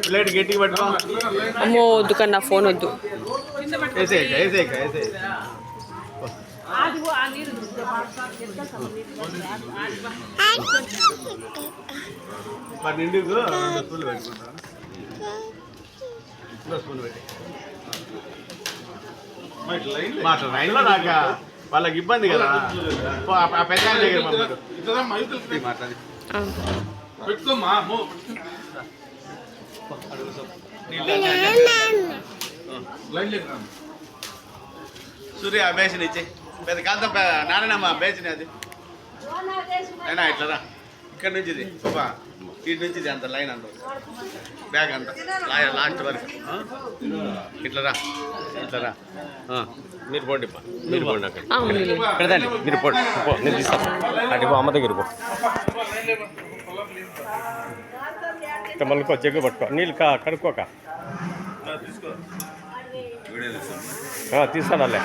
Plate గట్టిగా పట్టుకో. అమ్మో వద్దు కన్నా ఫోన్ వద్దు. నిండుకు 2 స్పూన్లు పెట్టుకుంటాను. స్పూన్ పెట్టి లైన్లో నాక వాళ్ళకి ఇబ్బంది కదా. ఆ పెద్ద దగ్గర మాట్లాడి సూర్య బేసిన్ ఇచ్చి పెద్ద కాంతం నారాయణమ్మ బేసిన్ అది అయినా ఇట్లా ఇక్కడ నుంచి ఇది ఇటు నుంచి ఇది అంత లైన్ అంత బ్యాగ్ అంత లాస్ట్ వరకు ఇట్లా రా మీరు పోండి మీరు పోండి అక్కడ మీరు పోండి నేను తీస్తాను అటు అమ్మ దగ్గర పో ఇట్లా మళ్ళీ జగ్గు పట్టుకో నీళ్ళు కడుక్కోక తీస్తానలే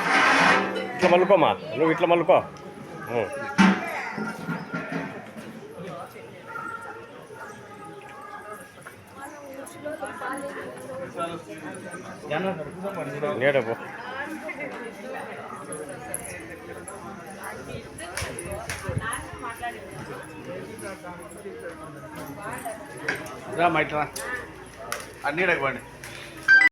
ఇట్లా మల్లుకోమా నువ్వు ఇట్లా మల్లుకో లేడపో రా మా ఇట్లా అన్నీ పండి